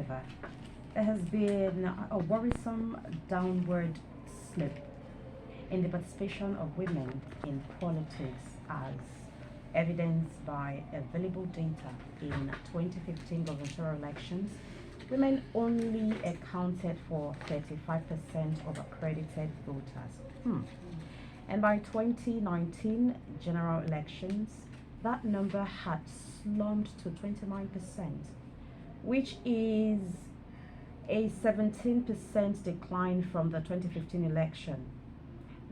However, there has been a worrisome downward slip in the participation of women in politics as evidenced by available data in 2015 gubernatorial elections. Women only accounted for 35% of accredited voters. And by 2019 general elections, that number had slumped to 29%, which is a 17% decline from the 2015 election.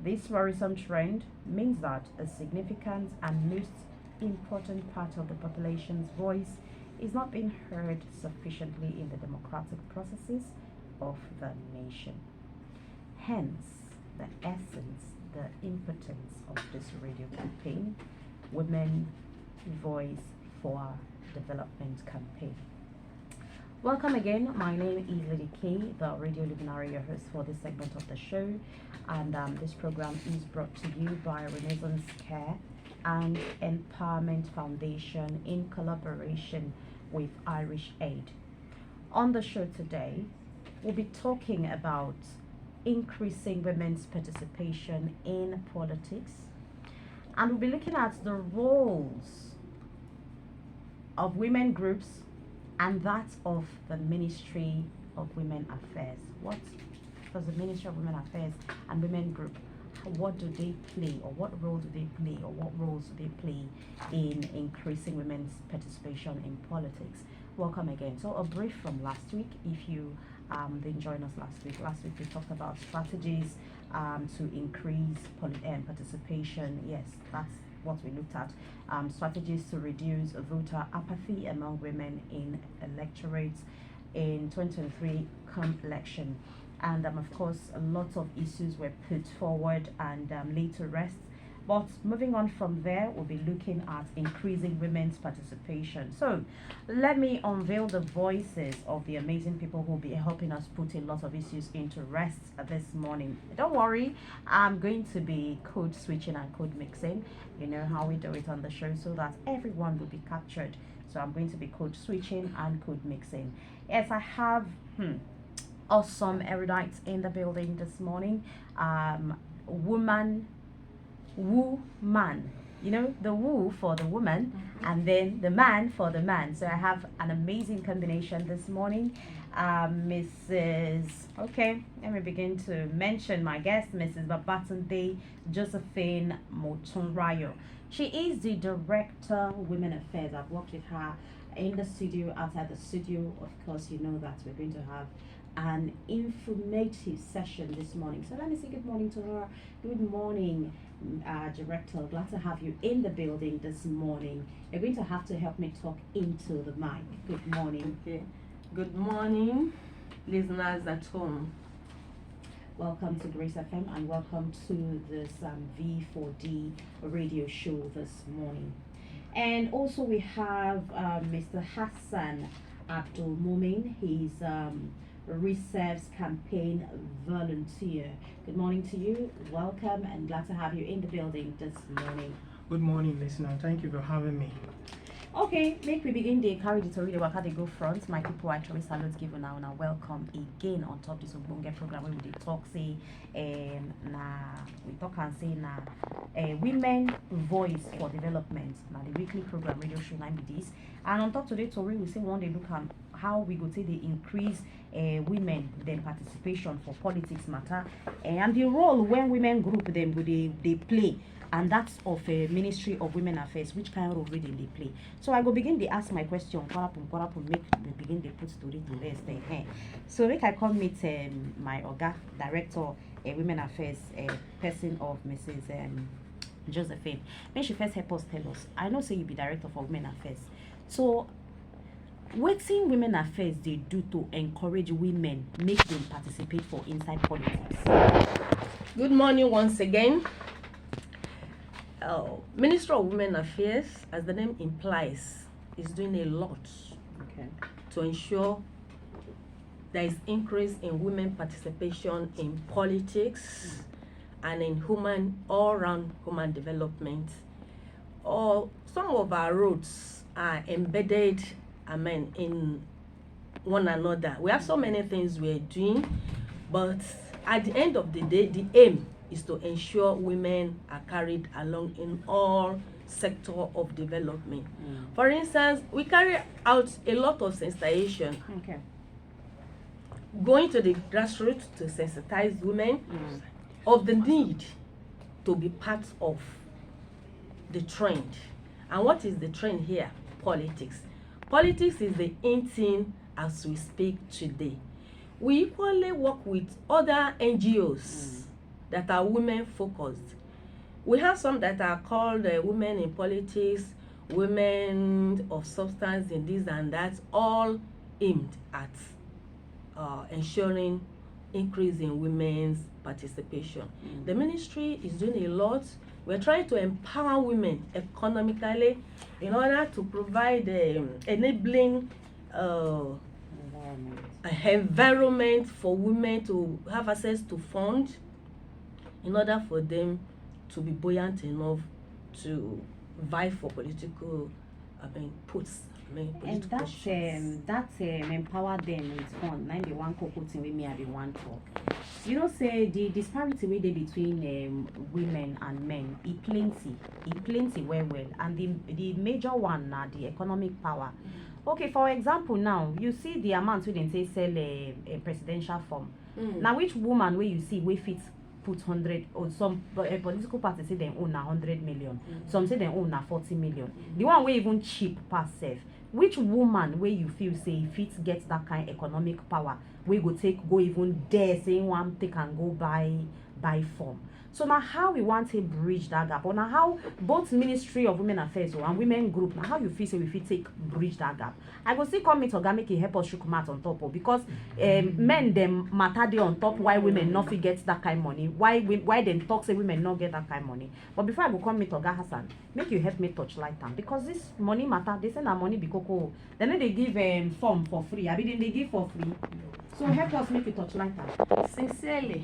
This worrisome trend means that a significant and most important part of the population's voice is not being heard sufficiently in the democratic processes of the nation. Hence, the essence, the impotence of this radio campaign, Women Voice for Development campaign. Welcome again. My name is Lady K, the radio luminary, your host for this segment of the show. And this program is brought to you by Renaissance Care and Empowerment Foundation in collaboration with Irish Aid. On the show today, we'll be talking about increasing women's participation in politics, and we'll be looking at the roles of women groups and that of the Ministry of Women Affairs. What does the Ministry of Women Affairs and Women Group, what do they play, or what role do they play, or what roles do they play in increasing women's participation in politics? Welcome again. So a brief from last week, if you didn't join us last week. Last week we talked about strategies to increase participation. Yes, that's what we looked at. Strategies to reduce voter apathy among women in electorates in 2023 election. And of course, a lot of issues were put forward and laid to rest. But moving on from there, we'll be looking at increasing women's participation. So let me unveil the voices of the amazing people who will be helping us put a lot of issues into rest this morning. Don't worry, I'm going to be code switching and code mixing. You know how we do it on the show, so that everyone will be captured. So I'm going to be code switching and code mixing. Yes, I have awesome erudites in the building this morning. Woman, you know, the woo for the woman and then the man for the man. So I have an amazing combination this morning. Mrs. Okay, let me begin to mention my guest, Mrs. Babatunde Josephine Motunrayo. She is the Director, Women Affairs. I've worked with her in the studio, outside the studio. Of course, you know that we're going to have an informative session this morning. So let me say good morning to her. Good morning, Director. Glad to have you in the building this morning. You're going to have to help me talk into the mic. Good morning. Okay. Good morning, listeners at home. Welcome to Grace FM and welcome to this V4D radio show this morning. And also we have Mr. Hassan Abdul Mumin. He's Reserves campaign volunteer. Good morning to you. Welcome and glad to have you in the building this morning. Good morning, listener. Thank you for having me. Okay, make we begin the carry the story the waka they go front. My people actually salute give now and welcome again on top this Obonge program where we dey talk say we talk and say women voice for development. Now the weekly program radio show 9 be this. And on top today Tori we say one day look at how we go say they increase women their participation for politics matter and the role when women group them go they play. And that's of a Ministry of Women Affairs, which kind of role they play. So I go begin to ask my question, make we begin to put story to rest. So make I come meet my Oga, Director Women Affairs, person of Mrs. Josephine. May she first help us tell us. I know say you be Director for Women Affairs. So wetin Women Affairs they do to encourage women make them participate for inside politics? Good morning once again. Minister of Women Affairs, as the name implies, is doing a lot to ensure there is increase in women participation in politics and in all-round human development. Some of our roads are embedded, in one another. We have so many things we're doing, but at the end of the day, the aim is to ensure women are carried along in all sector of development. For instance, we carry out a lot of sensitization, Okay. going to the grassroots to sensitize women of the need to be part of the trend. And what is the trend here? Politics. Politics is the in thing as we speak today. We equally work with other NGOs that are women focused. We have some that are called Women in Politics, Women of Substance in this and that, all aimed at ensuring increase in women's participation. The ministry is doing a lot. We're trying to empower women economically in order to provide enabling environment for women to have access to funds in order for them to be buoyant enough to vie for political posts. And Political that's empower them with fun. Now the one cocoa thing with me I be one talk. You know, say the disparity way dey between women and men, it plenty well, and the major one na the economic power. Okay, for example, now you see the amount we didn't say sell a presidential form. Now which woman where you see we fit put 100, or some political party say they own 100 million, some say they own 40 million. The one way even cheap pass safe. Which woman where you feel say fit get that kind of economic power we go even dare saying one take and go buy form. So now how we want to bridge that gap, or now how both Ministry of Women Affairs and women group, now how you feel say we fit take bridge that gap. I go see come meet Oga make it help us shook mat on top of, because men them matter dey on top why women not fit get that kind of money, why them talk say women not get that kind of money. But before I go come meet Oga Hassan, make you help me touch light am, because this money matter. They say na money be cocoa. Then they give form for free. I mean they give for free. So help us make it touch light am. Sincerely,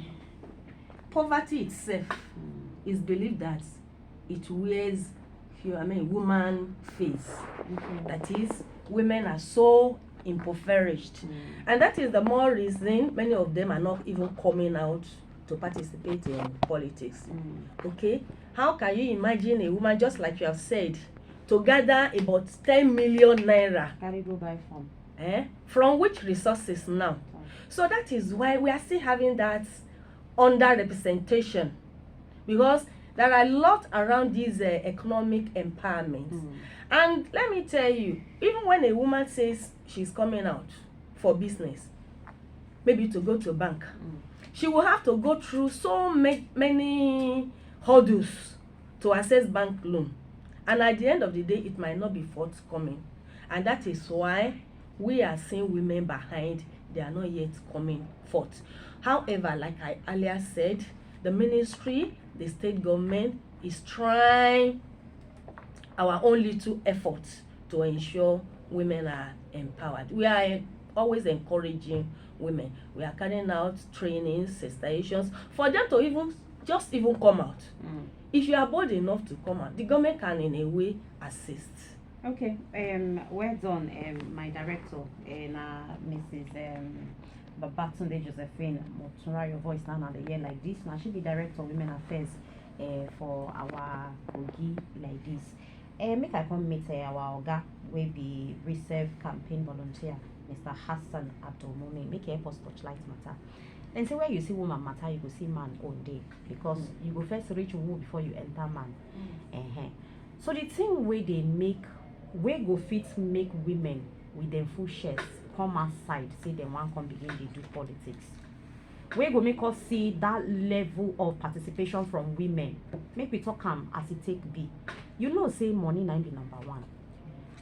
poverty itself is believed that it wears woman face. That is, women are so impoverished, and that is the more reason many of them are not even coming out to participate in politics. Okay, how can you imagine a woman, just like you have said, to gather about 10 million naira? Carry go buy form. From which resources now? So that is why we are still having that underrepresentation, because there are a lot around this economic empowerment. And let me tell you, even when a woman says she's coming out for business, maybe to go to a bank, she will have to go through so many hurdles to access bank loan, and at the end of the day it might not be forthcoming. And that is why we are seeing women behind, they are not yet coming forth. However, like I earlier said, the ministry, the state government is trying our own little efforts to ensure women are empowered. We are always encouraging women. We are carrying out trainings, sensitizations for them to even come out. If you are bold enough to come out, the government can in a way assist. Okay, well done, my director, Mrs. Babatunde Josephine Motura. Your voice now the year like this. Now she be director of Women Affairs for our Kogi like this. Make I come meet our Oga, we be reserve campaign volunteer, Mr. Hassan Abdul Mumin. Make help us touch light matter. Then say where you see woman matter, you go see man all day, because you go first reach woman before you enter man. So the thing where they make, we go fit make women with them full shares come outside, say they want come begin they do politics. We go make us see that level of participation from women. Make we talk as it take be. You know, say money na be number one,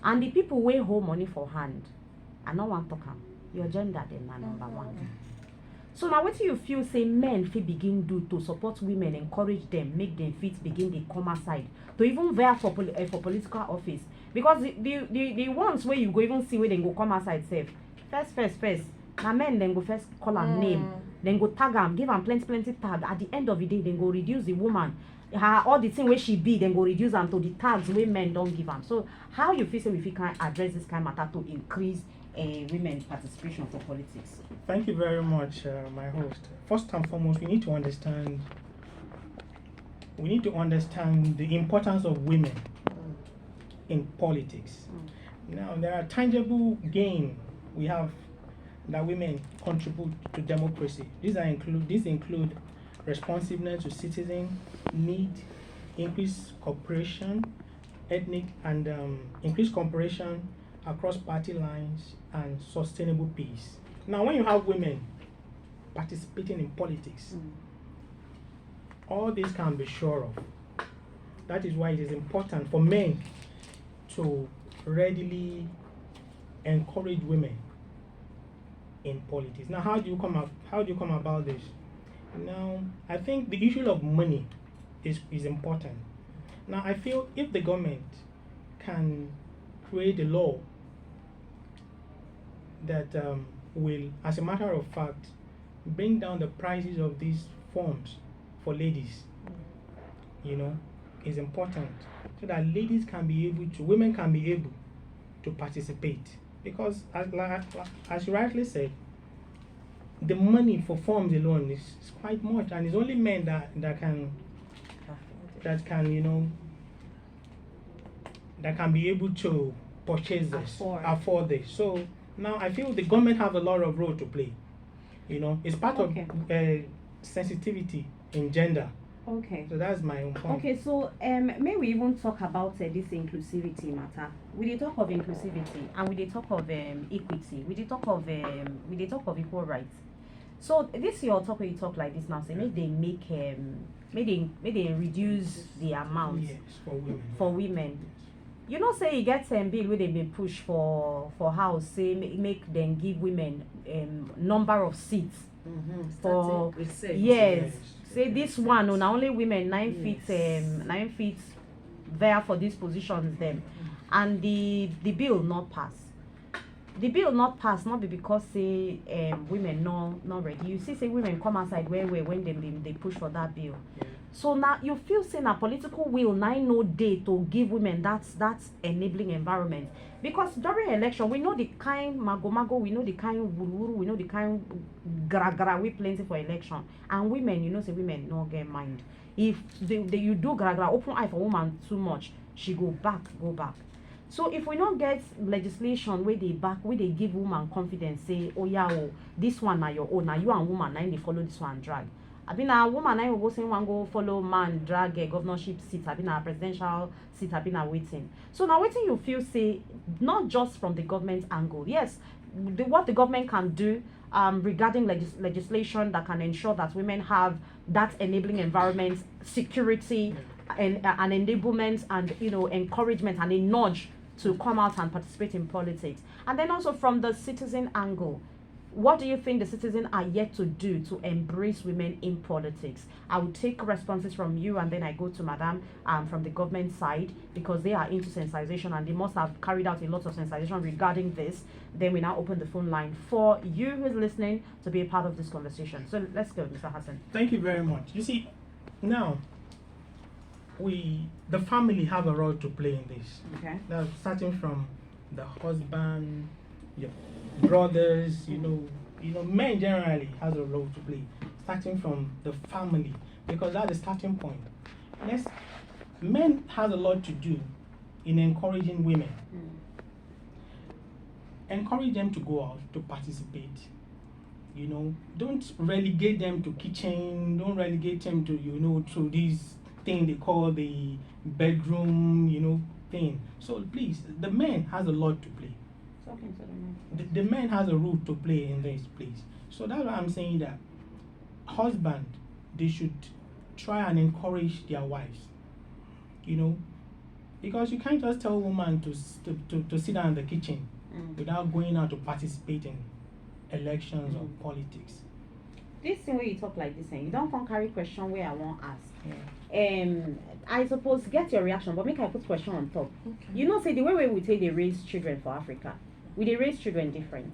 and the people wey hold money for hand, I no want talk your gender then na number one. So now what you feel say men fit begin do to support women, encourage them, make them fit begin they come aside to even vie for political office, because the ones where you go even see where they go come aside safe first na men then go first call her name, then go tag am, give am plenty tag. At the end of the day, then go reduce the woman, her all the thing where she be, then go reduce am to the tags where men don't give am. So how you feel say if you can address this kind of matter to increase women participation for politics? Thank you very much, my host. First and foremost, we need to understand the importance of women in politics. Now, there are tangible gain we have that women contribute to democracy. These include responsiveness to citizen need, increased cooperation, ethnic and increased cooperation across party lines, and sustainable peace. Now, when you have women participating in politics, all this can be sure of. That is why it is important for men to readily encourage women in politics. Now, how do you come about this? Now, I think the issue of money is important. Now, I feel if the government can create a law that will, as a matter of fact, bring down the prices of these forms for ladies, is important, so that women can be able to participate. Because as you rightly said, the money for forms alone is quite much, and it's only men that can be able to purchase this, afford this. So now I feel the government have a lot of role to play. It's part of sensitivity in gender. Okay. So that's my own point. Okay, so may we even talk about this inclusivity matter? We dey talk of inclusivity, and we dey talk of equity. We dey talk of equal rights. So this your talk when you talk like this now, say make they reduce the amount for women. Say you get bill where they been push for house, say make them give women number of seats for yes. Say this one na only women 9 feet there for these positions them, and the bill not pass. The bill not pass not be because say women not ready. You see say women come outside where when they push for that bill. Yeah. So now you feel saying a political will now no day to give women that enabling environment, because during election we know the kind mago, we know the kind wuru, we know the kind gra we plenty for election, and women say women no get mind. If you do gra open eye for woman too much, she go back. So if we don't get legislation where they give woman confidence, say oh yeah, this one na your own, now you and woman now they follow this one drag. I been a woman I will go say one go follow man drag a governorship seat, I been a presidential seat, I been a waiting. So now waiting you feel say not just from the government angle. Yes, what the government can do regarding legislation that can ensure that women have that enabling environment, security, and enablement, and encouragement and a nudge to come out and participate in politics. And then also from the citizen angle, what do you think the citizens are yet to do to embrace women in politics? I will take responses from you, and then I go to Madam from the government side, because they are into sensitization and they must have carried out a lot of sensitization regarding this. Then we now open the phone line for you who's listening to be a part of this conversation. So let's go, Mr. Hassan. Thank you very much. You see, now the family have a role to play in this. Okay. Now, starting from the husband, your brothers, men generally has a role to play, starting from the family, because that's the starting point. Men has a lot to do in encouraging women. Encourage them to go out to participate. Don't relegate them to kitchen. Don't relegate them to to this thing they call the bedroom thing. So please, the men has a lot to play. The men has a role to play in this place. So that's why I'm saying that husband, they should try and encourage their wives, because you can't just tell a woman to sit down in the kitchen without going out to participate in elections or politics. This thing where you talk like this, you don't come carry question where I won't ask. Yeah. I suppose get your reaction, but make I put question on top. Okay. Say the way we say they raise children for Africa, we they raise children different.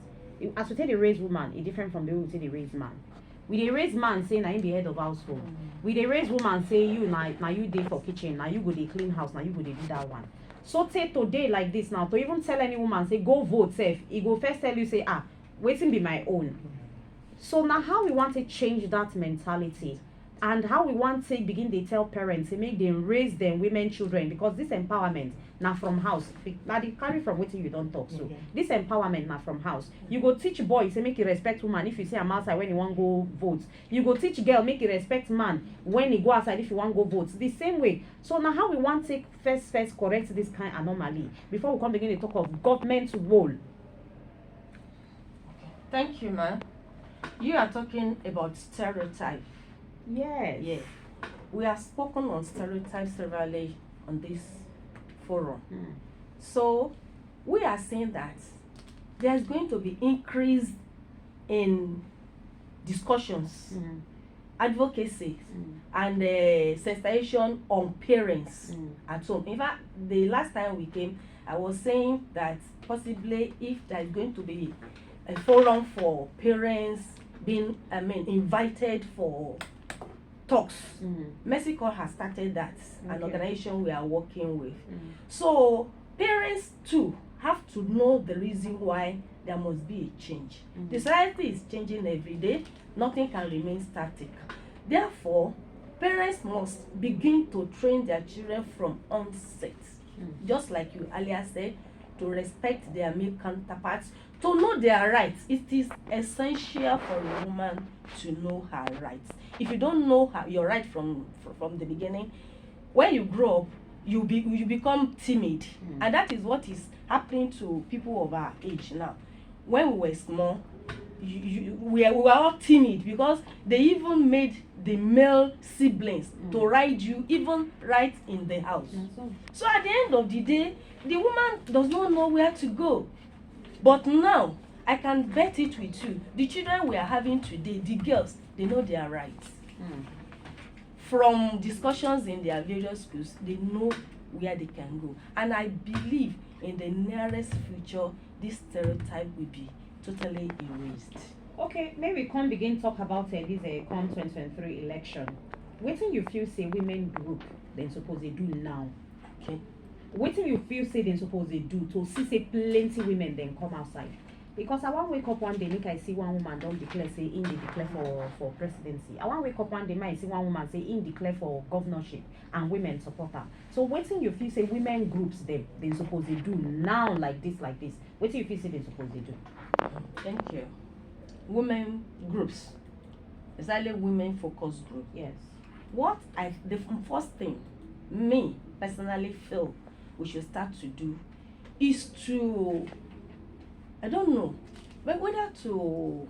As we say they raise woman, it's different from the way we say they raise man. We they raise man say na him be head of household. We they raise woman say you now you dey for kitchen, now you go dey clean house, now you go dey do that one. So say today like this now, to even tell any woman say go vote safe, he go first tell you say waiting be my own. So now how we want to change that mentality, and how we want to begin they tell parents to make them raise them women children, because this empowerment now from house. Now they carry from waiting you don't talk. So this empowerment now from house. You go teach boy say make you respect woman if you say I'm outside when you want go vote. You go teach girl make you respect man when he go outside if you want go vote. The same way. So now how we want to first correct this kind of anomaly before we come begin to talk of government role. Thank you, ma'am. You are talking about stereotype. Yes. Yes. We have spoken on stereotypes severally on this forum. So we are saying that there's going to be increase in discussions, advocacy, and sensitization on parents at home. In fact, the last time we came, I was saying that possibly if there is going to be a forum for parents being, invited for talks. Mercy Corps has started that, an organization we are working with. So parents too have to know the reason why there must be a change. The society is changing every day. Nothing can remain static. Therefore, parents must begin to train their children from onset. Just like you earlier said, to respect their male counterparts, to know their rights. It is essential for a woman to know her rights. If you don't know your right from the beginning, when you grow up, you become timid, and that is what is happening to people of our age now. When we were small, we were all timid because they even made the male siblings to ride you even right in the house. So at the end of the day, the woman does not know where to go. But now, I can bet it with you, the children we are having today, the girls, they know their rights. From discussions in their various schools, they know where they can go. And I believe in the nearest future, this stereotype will be totally erased. Okay, maybe we can begin talk about this 2023 election. Wetin you feel say women group they suppose they do now? Okay. Wetin you feel say they suppose they do to see say plenty women then come outside? Because I wan wake up one day make I see one woman don declare say in dey declare for presidency. I wan wake up one day make I see one woman say in declare for governorship and women support her. So wetin you feel say women groups them they suppose they do now like this? Wetin you feel say they suppose they do? Thank you. Women groups, exactly women focus group. Yes. The first thing me personally feel we should start to do is to, I don't know, but whether to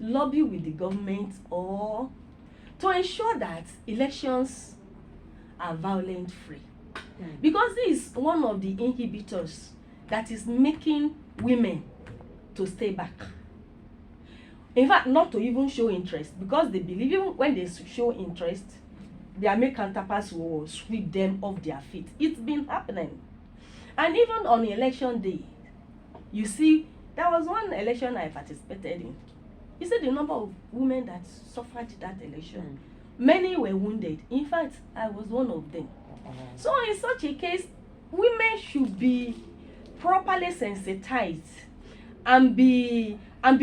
lobby with the government or to ensure that elections are violence free. Because this is one of the inhibitors that is making women to stay back. In fact, not to even show interest, because they believe even when they show interest, their male counterparts will sweep them off their feet. It's been happening. And even on election day, you see, there was one election I participated in. You see the number of women that suffered that election. Many were wounded. In fact, I was one of them. So in such a case, women should be properly sensitized and be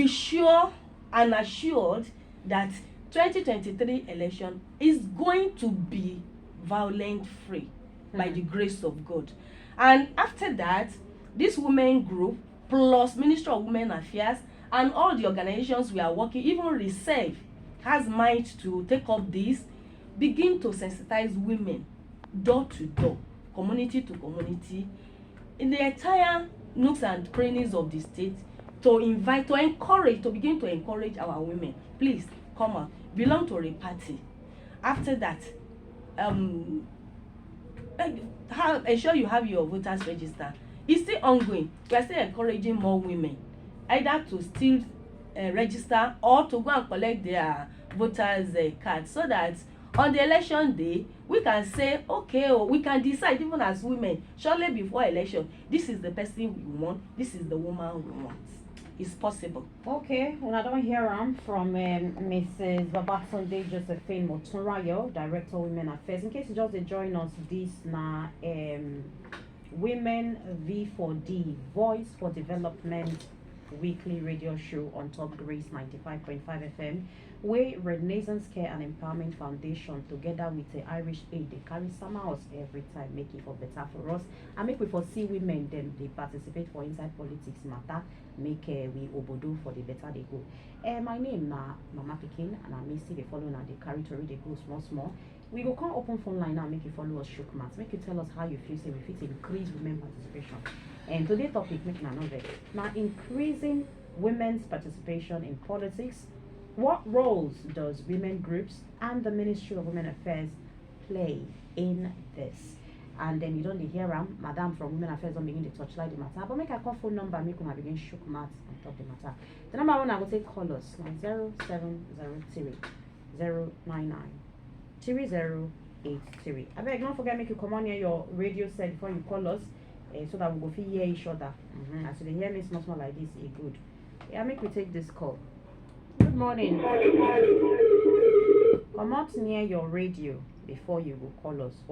sure and assured that 2023 election is going to be violence free by the grace of God. And after that, this women group plus Ministry of Women Affairs and all the organizations we are working, even RESERVE has mind to take up this, begin to sensitize women door to door, community to community, in the entire nooks and crannies of the state, to begin to encourage our women. Please come out, belong to a party. After that, ensure you have your voters register. It's still ongoing. We are still encouraging more women either to still register or to go and collect their voters card, so that on the election day we can say, okay, we can decide even as women shortly before election, this is the person we want, this is the woman we want. It's possible. Okay, when I don't hear from Mrs. Babatunde Josephine Motunrayo, Director of Women Affairs. In case you just join us, this now Women V4D, Voice for Development weekly radio show on Top Grace 95.5 FM, where Renaissance Care and Empowerment Foundation, together with the Irish Aid, they carry summer house every time, make it for better for us. And make we foresee women, them, they participate for inside politics matter, make we obodo for the better they go. My name na Mama Pikin, and I may see the following and they carry to read the go small. We go come open phone line now, make you follow us shook mats, make you tell us how you feel, say we fit increase women participation. And today's topic, make na know that. Now, increasing women's participation in politics. What roles does women groups and the Ministry of Women Affairs play in this? And then you don't hear Madam from Women Affairs don't begin to touchlight the matter. But make a call phone number, make una begin shook mats on top the matter. The number one I will take call us now 0703 099 3083. I beg don't forget make you come on here your radio set before you call us. So that we go fit hear each other. As you hear me small like this, it good. Yeah, make we take this call. Good morning. Come out near your radio before you go call us.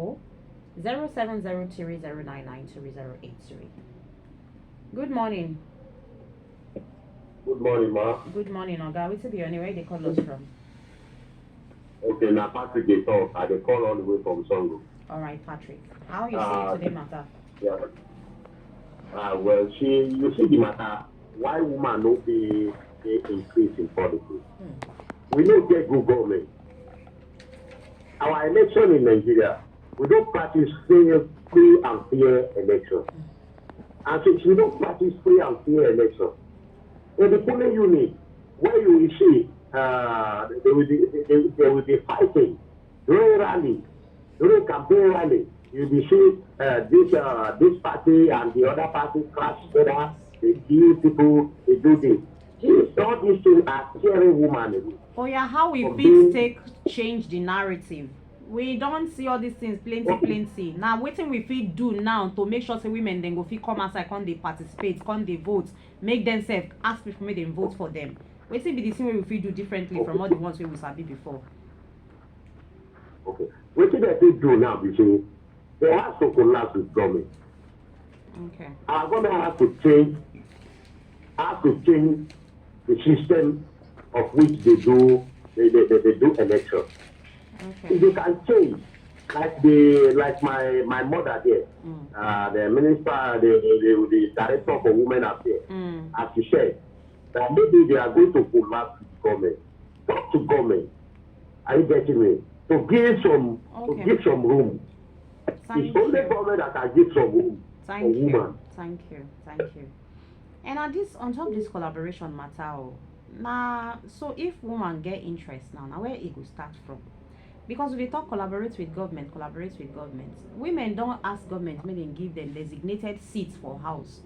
0703-099-3083. Good morning. Good morning, ma. Good morning, Oga. Which be anyway they call us from? Okay, now Patrick they talk. I dey call all the way from Songo. All right, Patrick. How you see today matter? Yeah. Well, you see the matter. Why woman no be increase in politics? We don't get good government. Our election in Nigeria, we don't practice free and fair election. And since we don't practice free and fair election, in the polling unit, where you will see they will be fighting during rally, during campaign rally. You will see this party and the other party clash together. They kill people. They do this. All these things are scaring women. Oh yeah, how we fit change the narrative? We don't see all these things plenty. Now, wetin we fit do now to make sure say women then go fit come outside, come they participate, come they vote, make themselves ask people make them vote for them. Wetin be the thing we fit do differently from all the ones we sabi before? Okay, wetin they fit do now be say they have to collapse with government. Okay. Our government has to change the system of which they do election. Okay. If they can change, like my mother there, the minister, the director for women affairs, as she said, that maybe they are going to collapse with government. Talk to government. Are you getting me? To give some room. It's only government that can give some room for women. Thank you. And on top of this collaboration matter, now so if woman get interest now where it go start from? Because we talk collaborate with government. Women don't ask government make them give them designated seats for house.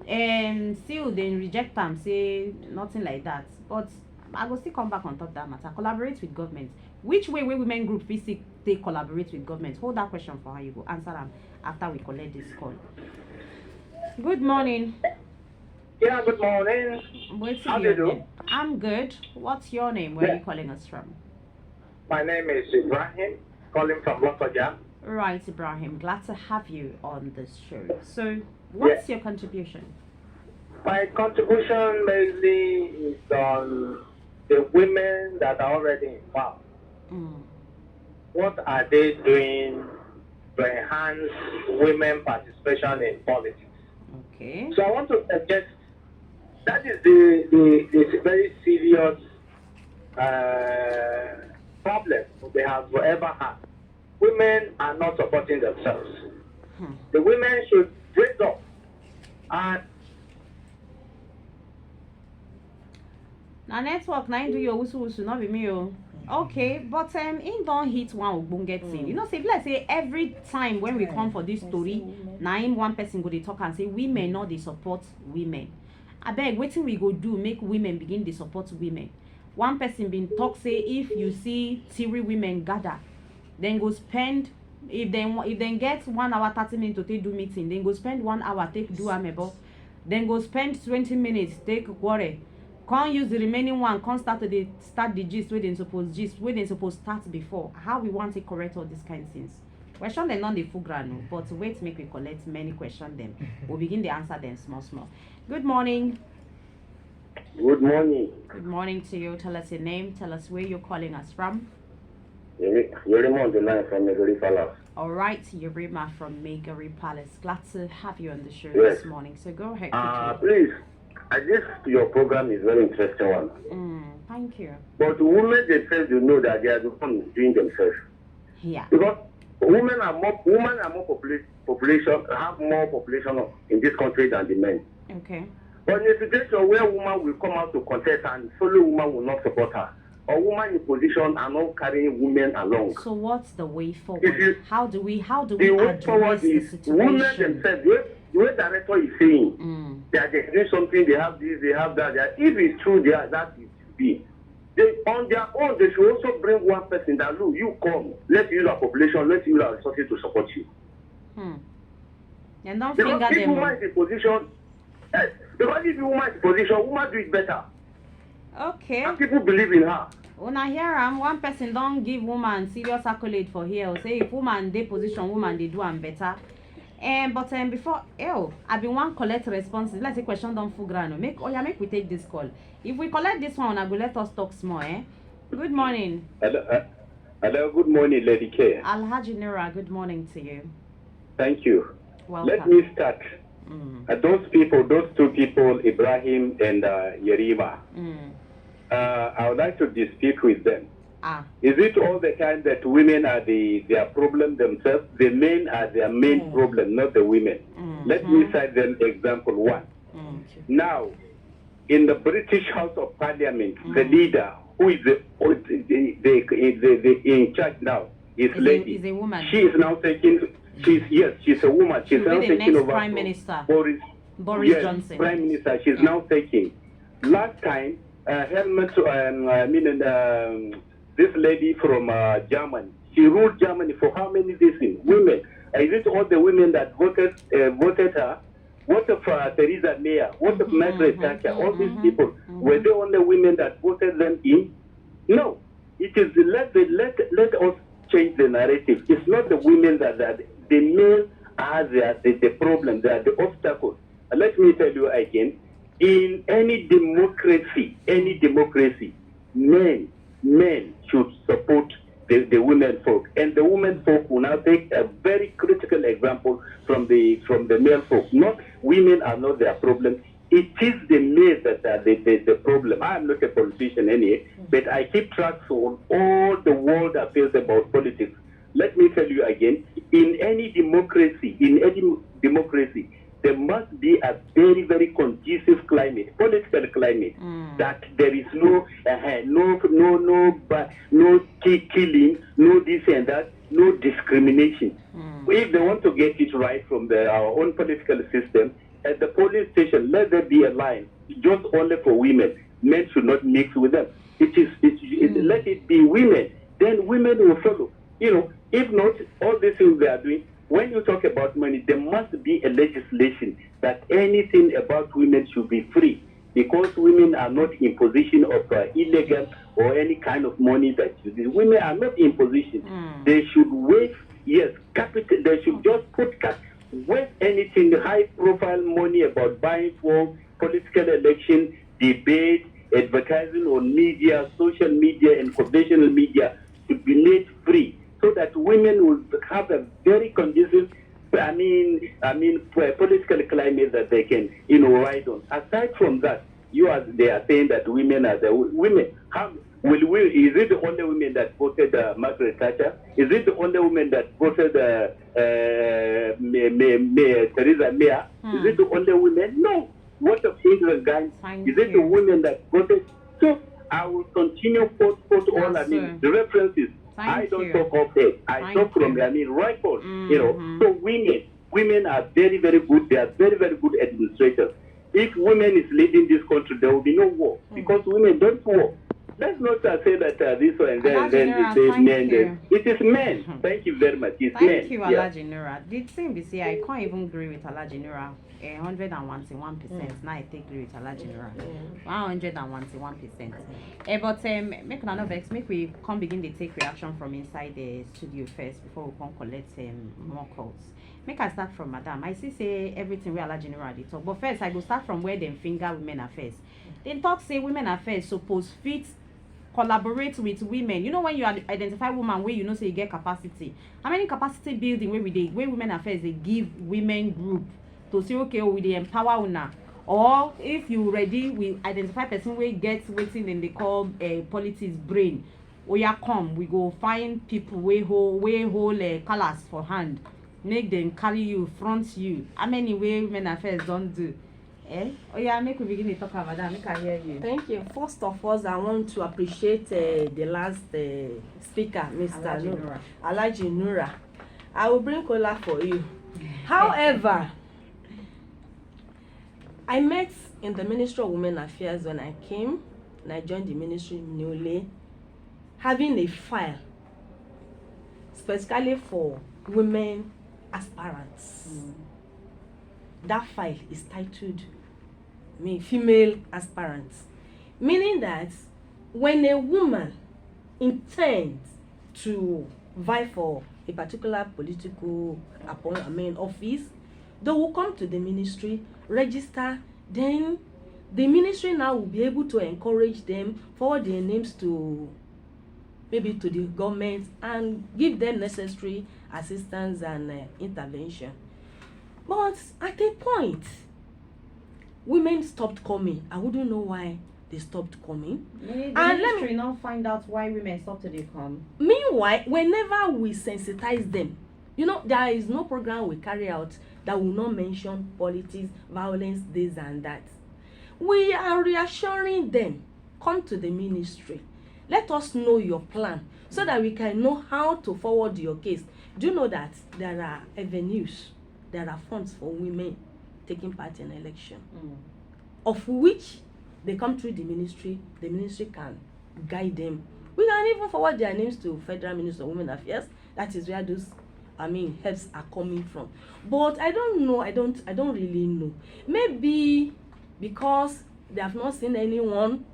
And still they reject them, say nothing like that. But I will still come back on top of that matter. Collaborate with government. Which way women group physically they collaborate with government? Hold that question for how you go answer them after we collect this call. Good morning. Yeah, good morning. How do you do? I'm good. What's your name? Where are you calling us from? My name is Ibrahim, calling from Lokoja. Right, Ibrahim. Glad to have you on this show. So, what's your contribution? My contribution mainly is on the women that are already involved. What are they doing to enhance women participation in politics? Okay. So I want to suggest that is the very serious problem they have ever had. Women are not supporting themselves. The women should raise up and now network na do your usu not be me oh. Okay, but in don't hit one ogbonge thing. You know, say let's say every time when we come for this story, now in one person go dey talk and say women not they support women. I beg wetin we go do make women begin to support women. One person been talk say if you see 3 women gather, then go spend if they get 1 hour 30 minutes to take do meeting, then go spend 1 hour take do amebo, then go spend 20 minutes take quarrel. Can't use the remaining one, can't start the gist where they supposed start before. How we want to correct all these kind of things? Question them on the full ground, but wait, make we collect many questions them. We'll begin to answer them small. Good morning. Good morning. Good morning to you. Tell us your name. Tell us where you're calling us from. Yerima on the line from Megari Palace. All right, Yerima from Megari Palace. Glad to have you on the show Yes. this morning. So go ahead. Please, this your program is very interesting one. Thank you. But women themselves, you know that they are the ones doing themselves. Yeah. Because women are more population, have more population in this country than the men. Okay. But in a situation where woman will come out to contest and fellow woman will not support her, or woman in position are not carrying women along. So what's the way forward? How do we The way address forward the is women situation? themselves. The way director is saying that they're doing something, they have this, they have that. If it's true, that is to be. They, on their own, they should also bring one person that, look, you come, let's use our population, let's use our resources to support you. And don't Because finger if them. woman is in position, because if woman is in position, woman do it better. Okay. And people believe in her. When I hear one person don't give woman serious accolade for here, or say if woman they position, woman they do am better. But before I been one collect responses. Let's say question don't full ground. Make we take this call. If we collect this one, I will let us talk small. Good morning. Hello, good morning, Lady K. Alhaji Nura, good morning to you. Thank you. Welcome. Let me start. Those two people, Ibrahim and Yerima, I would like to dispute with them. Is it all the time that women are their problem themselves? The men are their main problem, not the women. Let me cite them example one. Now, in the British House of Parliament, the leader, who is the in charge now, is lady. Is a woman. She is now taking. She's a woman. She's now the taking next over Prime from Minister. Boris Johnson. Prime Minister. She's now taking. Last time, this lady from Germany. She ruled Germany for how many days? Women. Is it all the women that voted her? What of Theresa May? What of Margaret Thatcher? All these people, were they only women that voted them in? No. It is let us change the narrative. It's not the women that the men are the problem. They are the obstacles. Let me tell you again. In any democracy, men should support the women folk, and the women folk will now take a very critical example from the male folk. Not women are not their problem. It is the males that are the problem. I am not a politician anyway, but I keep track on all the world affairs about politics. Let me tell you again, in any democracy, there must be a very, very conducive climate, political climate, that there is no killing, no this and that, no discrimination. If they want to get it right from our own political system, at the police station, let there be a line just only for women. Men should not mix with them. Let it be women. Then women will follow. If not, all these things they are doing. When you talk about money, there must be a legislation that anything about women should be free, because women are not in position of illegal or any kind of money that women are not in position. They should waive, capital. They should just put waive anything high-profile money about buying for political election, debate, advertising on media, social media, and conventional media should be made free, so that women will have a very conducive, political climate that they can, ride on. Aside from that, they are saying that women are the women. Is it the only women that voted Margaret Thatcher? Is it the only women that voted Theresa May? Is it the only women? No. What of England, guys? Is it the women that voted? So I will continue quote all. The references. I don't talk off it. I talk from rifles. So women are very, very good. They are very, very good administrators. If women is leading this country, there will be no war, because women don't war. Let's just not to say that this one, then Alhaji they Nura, thank men. you. It is men. Thank you very much. It's men. Thank you, Yeah. Alhaji Nura. The thing be say I can't even agree with Alhaji Nura. 101%. Now I take agree with Alhaji Nura. 101%. But make another vex. Make we come begin to take reaction from inside the studio first before we come collect more calls. Make I start from Madam. I see say everything we Alhaji Nura dey talk. But first I go start from where them finger women affairs. They talk say women affairs suppose fit collaborate with women. You know when you identify woman where you know say you get capacity. How many capacity building where women affairs they give women group to say okay we dey empower una, or if you ready we identify person wey get wetin dem dey call politics brain. Oya come we go find people wey hold colours for hand, make dem carry you front you. How many way women affairs don do? Oh yeah, make we begin to talk about that. Make I hear you. Thank you. First of all, I want to appreciate the last speaker, Mr. Alhaji Nura. I will bring cola for you. However, I met in the Ministry of Women Affairs when I came, and I joined the ministry newly, having a file specifically for women aspirants. That file is titled female aspirants, meaning that when a woman intends to vie for a particular political office, they will come to the ministry, register, then the ministry now will be able to encourage them, forward their names to maybe to the government and give them necessary assistance and intervention. But at a point, women stopped coming. I wouldn't know why they stopped coming. The And ministry now find out why women stop to dey come. Meanwhile, whenever we sensitize them, you know, there is no program we carry out that will not mention politics, violence, this and that. We are reassuring them, come to the ministry. Let us know your plan so that we can know how to forward your case. Do you know that there are avenues, there are funds for women taking part in election, of which they come through the ministry can guide them. We can even forward their names to Federal Ministry of Women Affairs. That is where those helps are coming from. But I don't know, I don't really know. Maybe because they have not seen anyone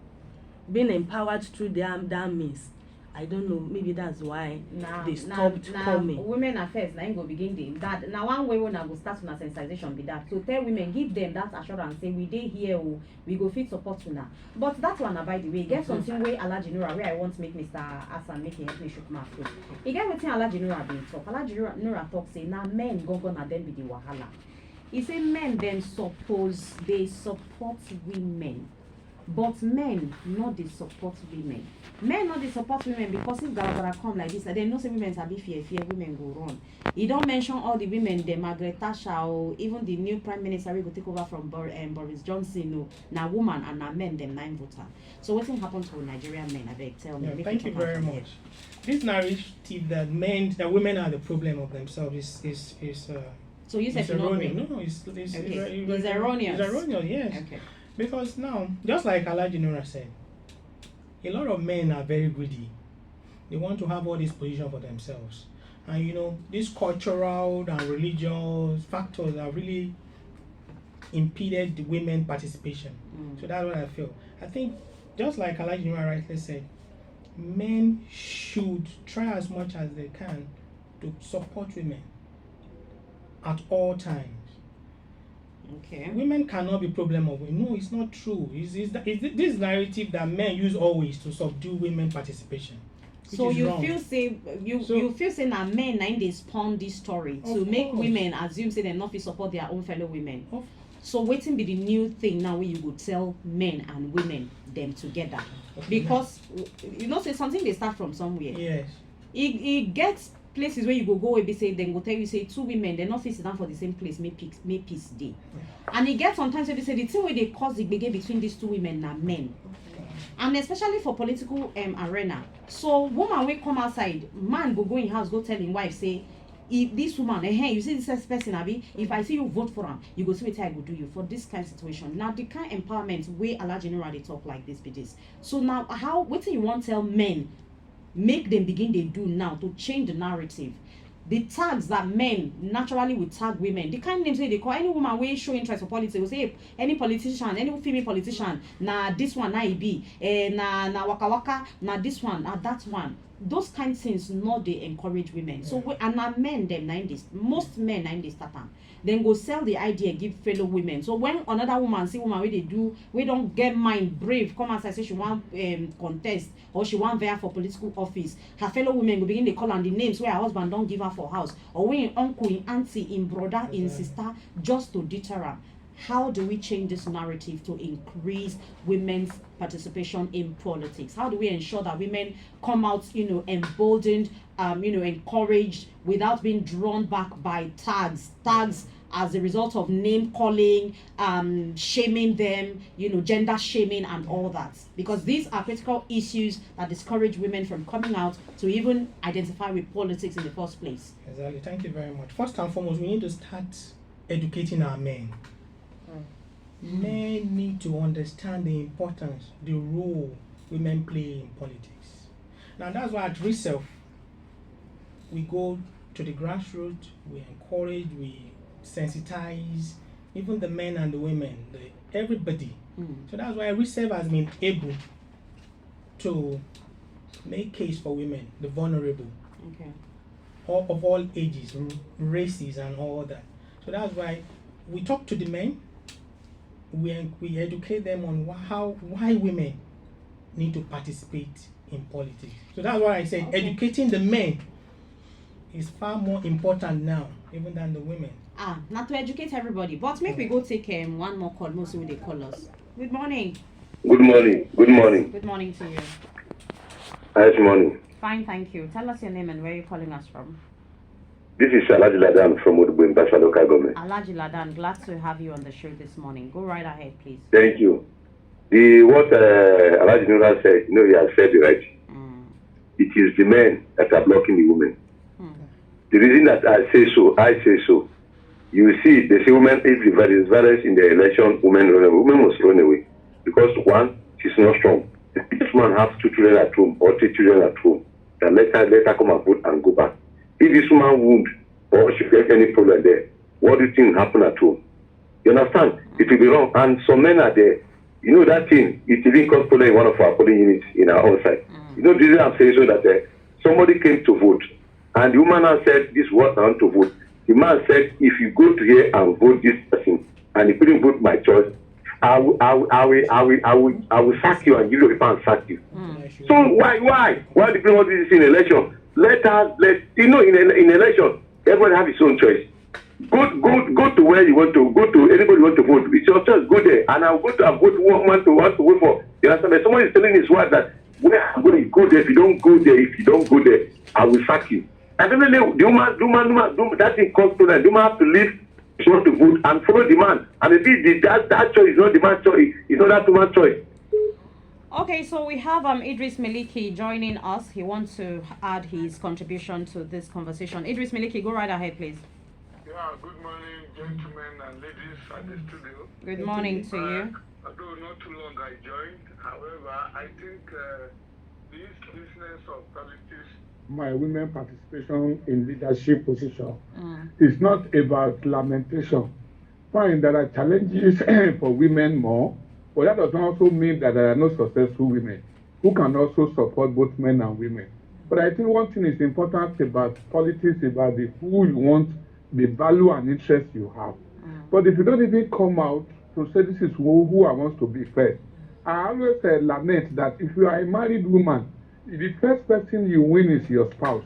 being empowered through that means. I don't know, maybe that's why they stopped coming. Women affairs now go begin that. Now one way when I go start on sensitization be that to tell women, give them that assurance, say we dey here, we go fit support una. But that one, by the way, get something where Alhaji Nura, where I want to make Mr. Hassan make him shook mouth with. He get wetin Alhaji Nura dey talk. Alhaji Nura talk say now men go na them be the wahala. He say men then suppose they support women. But men not dey support women. Men not dey support women because if Gawara come like this, they know say women sabi fear, women go run. He don't mention all the women, the Margaret Thatcher or even the new Prime Minister we go take over from Boris Johnson. No, na woman and na men them 9 voter. So what thing happen to Nigerian men? I beg tell me. Thank you very much. This narrative that women are the problem of themselves is so you said erroneous. No, it's erroneous. It's erroneous, yes. Okay. Because now, just like Alhaji Nura said, a lot of men are very greedy. They want to have all this position for themselves. And you know, these cultural and religious factors have really impeded the women participation. So that's what I feel. I think, just like Alhaji Nura rightly said, men should try as much as they can to support women at all times. Okay. Women cannot be problem of women. No, it's not true. It's this narrative that men use always to subdue women participation. So you wrong. feel say you feel say na men na they spawn this story to make women assume say they not fit support their own fellow women. So wetin be the new thing now where you go tell men and women them together? Because you know say something they start from somewhere. Yes. It gets places where you go where they say then go tell you say two women they not fit sit down for the same place make peace day. And it gets sometimes where they say the thing where they cause the gbege between these two women are men. And especially for political arena. So woman will come outside, man go in house, go tell him wife, say, if this woman, hey, you see this person, Abi, if I see you vote for him, you go see what I go do you for this kind of situation. Now the kind of empowerment way a general they talk like this be this. So now how what do you want to tell men make them begin they do now to change the narrative? The tags that men naturally will tag women, the kind of names they call any woman wey show interest for politics, will say hey, any politician, any female politician, na this one, na e be, na waka waka, na this one, na that one. Those kind of things not they encourage women. So and na men them na this, most men na this start am. Then go sell the idea, give fellow women. So when another woman see woman where they do, we don't get mind brave, come outside say she want contest or she want vie for political office, her fellow women will begin to call on the names where her husband don't give her for house, or when uncle, in auntie, in brother, in sister, just to deter her. How do we change this narrative to increase women's participation in politics? How do we ensure that women come out, emboldened, encouraged, without being drawn back by tags as a result of name calling, shaming them, gender shaming and all that? Because these are critical issues that discourage women from coming out to even identify with politics in the first place. Exactly. Thank you very much. First and foremost, we need to start educating our men. Men need to understand the importance, the role women play in politics. Now that's why at Reself, we go to the grassroots, we encourage, we sensitize, even the men and the women, everybody. So that's why Reself has been able to make case for women, the vulnerable, of all ages, races and all that. So that's why we talk to the men, we educate them on why women need to participate in politics. So that's why I said educating the men is far more important now, even than the women. Not to educate everybody, but maybe we go take one more call. Most of they call us. Good morning. Good morning. Good morning. Good morning to you. Nice morning. Fine, thank you. Tell us your name and where you're calling us from. This is Alaji Ladan from Udbu in Basha Local Government. Alaji Ladan, glad to have you on the show this morning. Go right ahead, please. Thank you. What Alaji Nura said, he has said it right. It is the men that are blocking the women. The reason that I say so. You see, they say women, if there is violence in the election, women run away. Women must run away. Because one, she's not strong. If this man has 2 children at home or 3 children at home, then let her come and vote and go back. If this woman wound or she get any problem there, what do you think happen at home? You understand? It will be wrong. And some men are there. You know that thing, it even caused problem in one of our polling units in our own side. You know, the reason I'm saying so that somebody came to vote, and the woman now said, this is what I want to vote. The man said, if you go to here and vote this person, and you couldn't vote my choice, I will sack you and give you a paper and sack you. So why do people want this in election? Let in election, everybody have his own choice. Go to where you want to go to, anybody you want to vote. It's your choice, go there. And I'll go to vote one man to want to vote for. You understand? But someone is telling his wife that where I'm going to go there, if you don't go there, I will sack you. And then the woman, that thing costs to them. The woman have to leave, she wants to vote and follow the man. And maybe that choice is not the man's choice, it's not that woman's choice. Okay, so we have Idris Meliki joining us. He wants to add his contribution to this conversation. Idris Meliki, go right ahead, please. Yeah, good morning, gentlemen and ladies at the studio. Good morning to you. Although not too long I joined, however, I think this business of politics, my women participation in leadership position, is not about lamentation. Fine, there are challenges for women more, but that does not also mean that there are no successful women who can also support both men and women. But I think one thing is important about politics, about who you want, the value and interest you have. But if you don't even come out to say this is who I want to be first, I always lament that if you are a married woman, the first person you win is your spouse.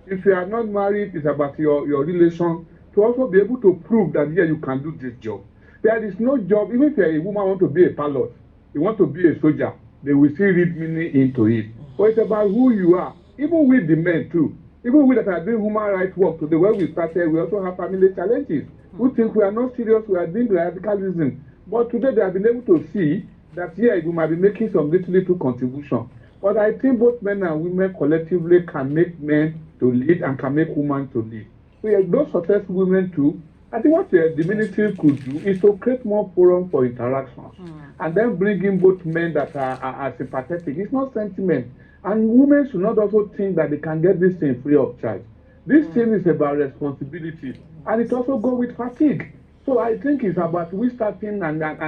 If you are not married, it's about your relation to also be able to prove that yeah, you can do this job. There is no job, even if you're a woman want to be a pilot, you want to be a soldier, they will still read meaning into it. But it's about who you are, even with the men too. Even we that are doing human rights work today, when we started, we also have family challenges. We think we are not serious, we are doing radicalism. But today they have been able to see that, yeah, we might be making some little contribution. But I think both men and women collectively can make men to lead and can make women to lead. those successful women too. I think what the ministry could do is to create more forum for interactions and then bring in both men that are sympathetic. It's not sentiment. And women should not also think that they can get this thing free of charge. This thing is about responsibility, and it also goes with fatigue. So I think it's about we starting and